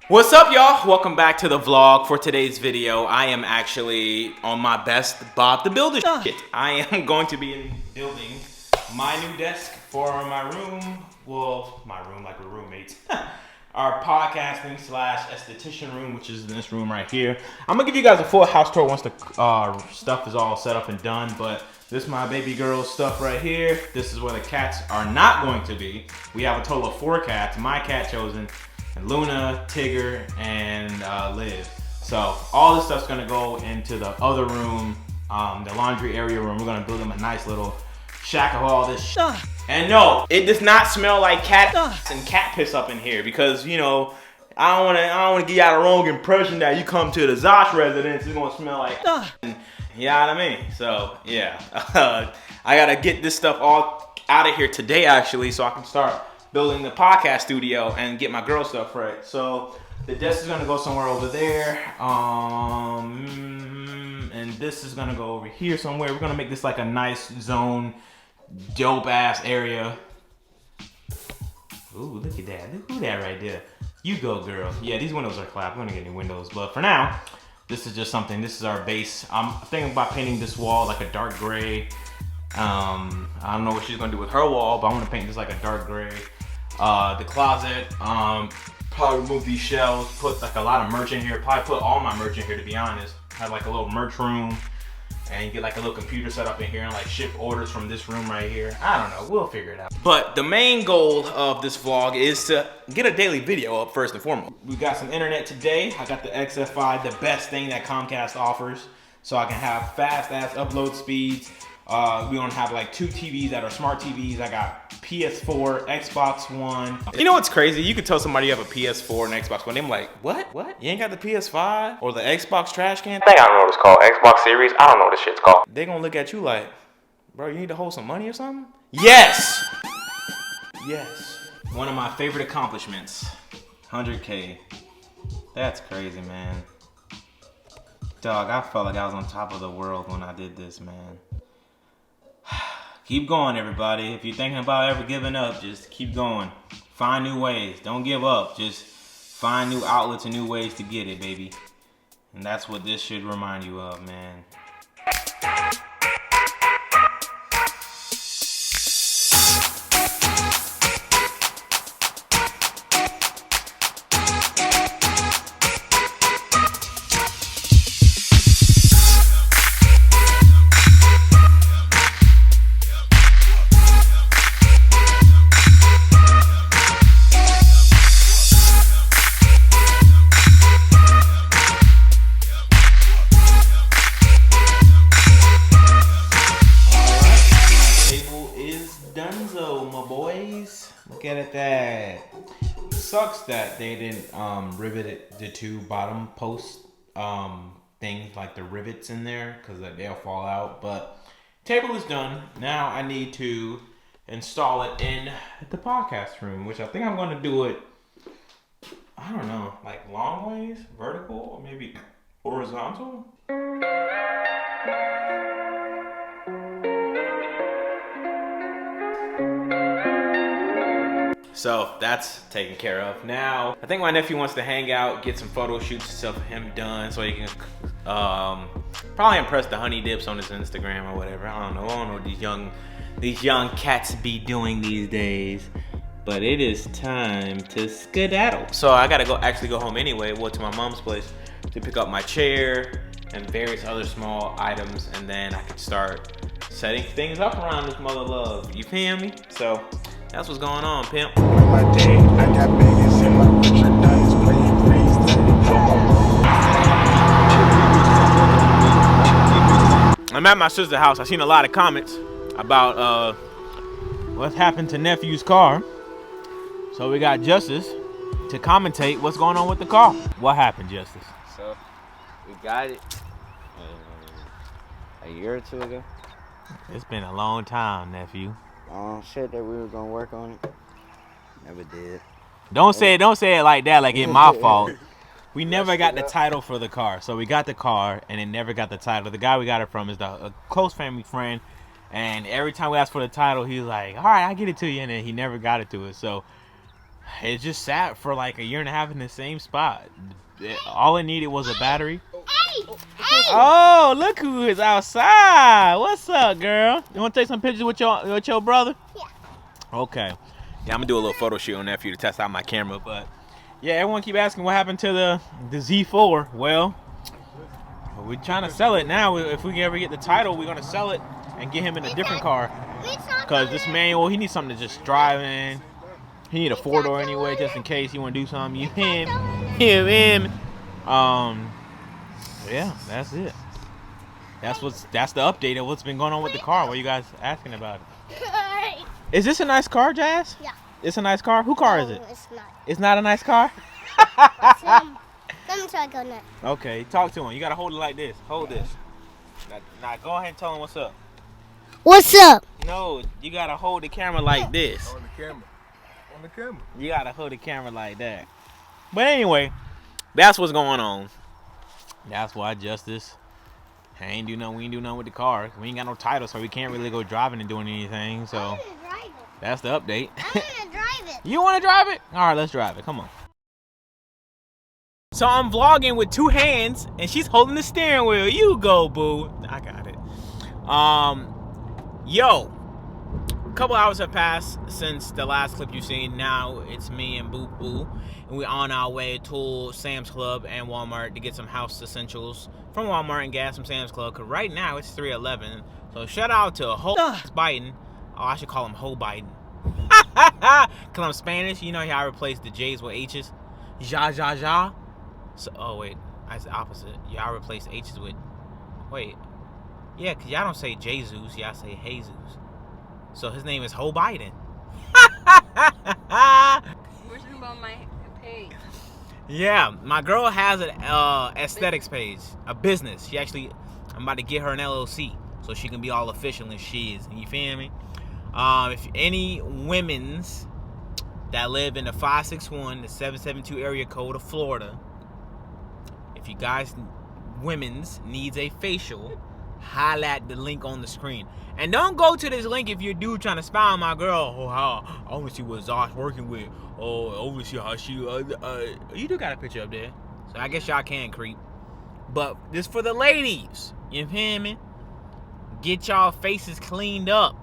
What's up, y'all? Welcome back to the vlog. For today's video, I am actually on my best Bob the Builder shit. I am going to be building my new desk for my room. Well, my room like we're roommates. Our podcasting slash esthetician room, which is in this room right here. I'm gonna give you guys a full house tour once the stuff is all set up and done, but this is my baby girl's stuff right here. This is where the cats are not going to be. We have a total of 4 cats. My cat chosen. And Luna, Tigger, and Liv. So all this stuff's gonna go into the other room, the laundry area room. We're gonna build them a nice little shack of all this shit. And no, it does not smell like cat and cat piss up in here because, you know, I don't wanna give you out a wrong impression that you come to the Zosh residence, it's gonna smell like you know what I mean? So yeah, I gotta get this stuff all out of here today actually, so I can start building the podcast studio and get my girl stuff right. So the desk is gonna go somewhere over there, and this is gonna go over here somewhere. We're gonna make this like a nice zone, dope ass area. Ooh, look at that! Look at that right there. You go, girl. Yeah, these windows are clapped. I'm gonna get new windows, but for now, this is just something. This is our base. I'm thinking about painting this wall like a dark gray. I don't know what she's gonna do with her wall, but I want to paint this like a dark gray. The closet, probably remove these shelves, put like a lot of merch in here, probably put all my merch in here to be honest. Have like a little merch room and get like a little computer set up in here and like ship orders from this room right here. I don't know, we'll figure it out. But the main goal of this vlog is to get a daily video up first and foremost. We got some internet today. I got the XFI, the best thing that Comcast offers, so I can have fast ass upload speeds. We don't have like 2 TVs that are smart TVs. I got PS4, Xbox One. You know what's crazy? You could tell somebody you have a PS4 and Xbox One. They're like, what? What? You ain't got the PS5 or the Xbox trash can? I don't know what it's called. Xbox Series? I don't know what this shit's called. They gonna look at you like, bro, you need to hold some money or something? Yes! Yes. One of my favorite accomplishments. 100K. That's crazy, man. Dog, I felt like I was on top of the world when I did this, man. Keep going, everybody. If you're thinking about ever giving up, just keep going. Find new ways. Don't give up. Just find new outlets and new ways to get it, baby. And that's what this should remind you of, man. Look at that. Sucks that they didn't rivet it, the 2 bottom post things like the rivets in there because they'll fall out. But table is done. Now I need to install it in the podcast room, which I think I'm going to do it, I don't know, like long ways, vertical, or maybe horizontal. So that's taken care of. Now, I think my nephew wants to hang out, get some photo shoots of him done so he can probably impress the honey dips on his Instagram or whatever. I don't know what these young cats be doing these days. But it is time to skedaddle. So I gotta actually go home anyway, to my mom's place to pick up my chair and various other small items, and then I can start setting things up around this mother love. You feel me? So that's what's going on, pimp. I'm at my sister's house. I seen a lot of comments about what happened to Nephew's car. So we got Justice to commentate what's going on with the car. What happened, Justice? So we got it a year or 2 ago. It's been a long time, Nephew. Shit that we were gonna work on it. Never did. Don't say it like that, like it's my fault. We never got the title for the car. So we got the car and it never got the title. The guy we got it from is a close family friend. And every time we asked for the title, he was like, all right, I'll get it to you. And then he never got it to us. So It just sat for like a year and a half in the same spot. All it needed was a battery. Oh, look who is outside. What's up, girl? You want to take some pictures with your brother? Yeah. Okay. Yeah, I'm going to do a little photo shoot on Nephew to test out my camera. But, yeah, everyone keep asking what happened to the Z4. Well, we're trying to sell it now. If we ever get the title, we're going to sell it and get him in a different car. Because this manual, he needs something to just drive in. He need a 4-door anyway, just in case he want to do something. You him. Yeah, that's it. That's the update of what's been going on with the car. What are you guys asking about it? Is this a nice car, Jazz? Yeah. It's a nice car? Who car is it? It's not. It's not a nice car? Let me try to go next. Okay, talk to him. You gotta hold it like this. Hold this. Now go ahead and tell him what's up. What's up? No, you gotta hold the camera like this. On the camera. On the camera. You gotta hold the camera like that. But anyway, that's what's going on. That's why Justice we ain't do nothing with the car. We ain't got no title, so we can't really go driving and doing anything. So I want to drive it. that's the update. I want to drive it. You want to drive it? All right, let's drive it. Come on. So I'm vlogging with 2 hands, and she's holding the steering wheel. You go, boo. I got it. Yo. A couple hours have passed since the last clip you seen. Now it's me and Boo Boo, and we're on our way to Sam's Club and Walmart to get some house essentials from Walmart and gas from Sam's Club. Cause right now it's 3:11. So shout out to Biden. Oh, I should call him Ho Biden. Cause I'm Spanish. You know how I replaced the J's with H's. Ja ja ja. So oh wait, that's the opposite. Y'all replace H's with yeah, cause y'all don't say Jesus, y'all say Jesus. So his name is Ho Biden. We're talking about my page. Yeah, my girl has an aesthetics page, a business. I'm about to get her an LLC so she can be all official and she is. You feel me? If any women's that live in the 561, the 772 area code of Florida, if you guys women's needs a facial, holla at the link on the screen. And don't go to this link if you're a dude trying to spy on my girl. Oh, how I want to see what Zosh working with. Oh, I want to see how she. You do got a picture up there, so I guess y'all can creep. But this for the ladies. You feel me? Get y'all faces cleaned up.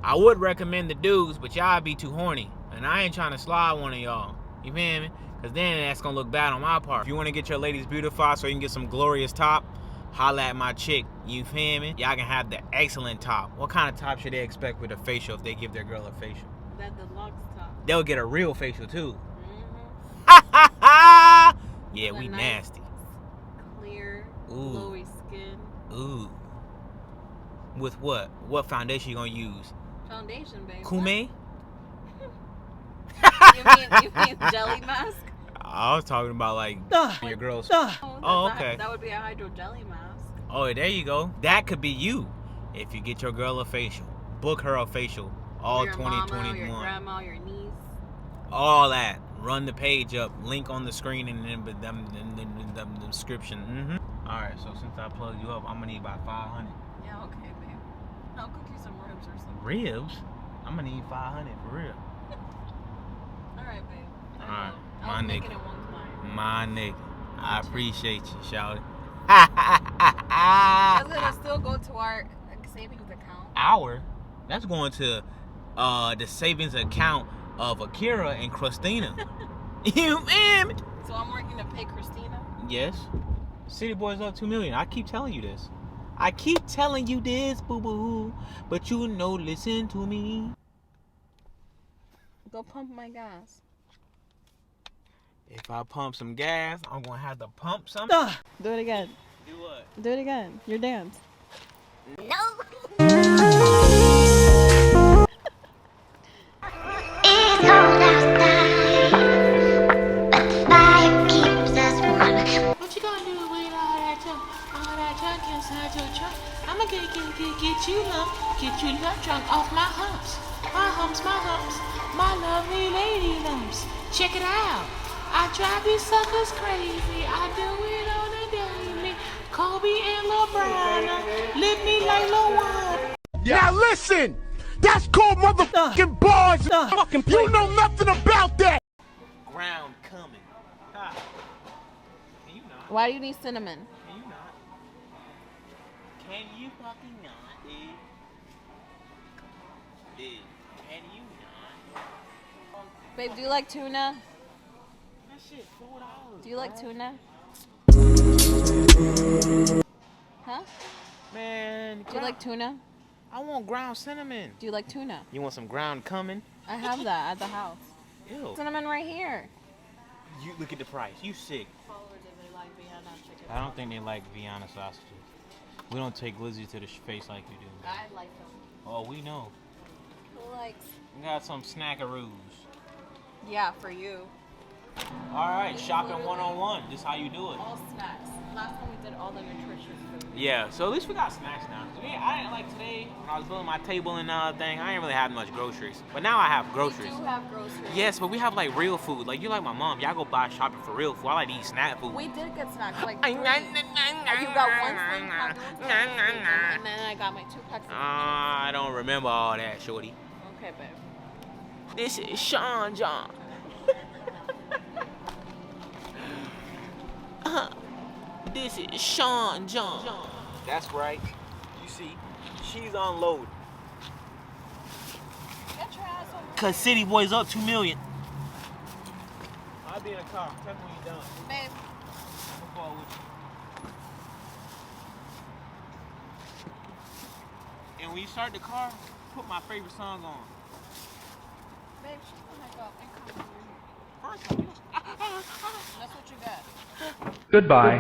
I would recommend the dudes, but y'all be too horny, and I ain't trying to slide one of y'all. You feel me? Cause then that's gonna look bad on my part. If you want to get your ladies beautified so you can get some glorious top, holla at my chick, you feel me? Y'all can have the excellent top. What kind of top should they expect with a facial if they give their girl a facial? That deluxe top. They'll get a real facial too. Mm-hmm. Yeah, we nice, nasty. Clear, Ooh. glowy skin. Ooh. With what? What foundation you gonna use? Foundation, babe. Kume? You mean jelly mask? I was talking about like your girl's. Oh, okay. That would be a hydro jelly mask. Oh, there you go. That could be you if you get your girl a facial. Book her a facial. All your 2021. Mama, your grandma, your niece. All that. Run the page up. Link on the screen and in the description. Mm-hmm. All right. So since I plugged you up, I'm gonna need about 500. Yeah, okay, babe. I'll cook you some ribs or something. Ribs? I'm gonna need 500 for real. All right, babe. Alright, I'll my make nigga. it in one time. My nigga. I appreciate you, shawty. That's gonna still go to our savings account. Hour? That's going to the savings account of Akira and Christina. You man. So I'm working to pay Christina. Yes. City Boys up 2 million. I keep telling you this. I keep telling you this, boo boo. But you know, listen to me. Go pump my gas. If I pump some gas, I'm gonna have to pump some. Do it again. Do what? Do it again. Your dance. What you gonna do with all that junk inside your trunk? I'ma get you lump drunk off my humps, my lovely lady lumps. Check it out, I drive these suckers crazy, I do it on a daily. Kobe and LeBron, live me like LeBron. Now listen, that's called motherfucking bars. You know nothing about that. ground coming. Ha. Can you not? Why do you need cinnamon? Can you not? Can you fucking not, dude? Dude, can you not? Babe, do you like tuna? That shit $4. Do you like tuna? Huh? Man, Do you like tuna? I want ground cinnamon. Do you like tuna? You want some ground coming? I have that at the house. Ew. Cinnamon right here. You look at the price. You sick. I don't think they like Vienna sausages. We don't take glizzy to the face like you do. I like them. Oh, we know. Who likes? We got some snackaroos. Yeah, for you. All right, shopping 101. This how you do it. All snacks. Last time we did all the nutritious food. Yeah, so at least we got snacks now. I didn't like today when I was building my table and thing. I didn't really have much groceries, but now I have groceries. We do have groceries. Yes, but we have like real food. Like you like my mom. Y'all go buy shopping for real food. I like to eat snack food. We did get snacks like 3. You got 1 sling pack, and then I got my 2 packs. I don't remember all that, shorty. Okay, babe. This is Sean John. This is Sean John. That's right. You see, she's unloaded. Get your ass over. Cause City Boy's up 2 million. I'll be in the car. Tell me when you're done. Babe. I'll fall with you. And when you start the car, put my favorite song on. Babe, shut the heck up and come over here. First, That's what you got. Goodbye.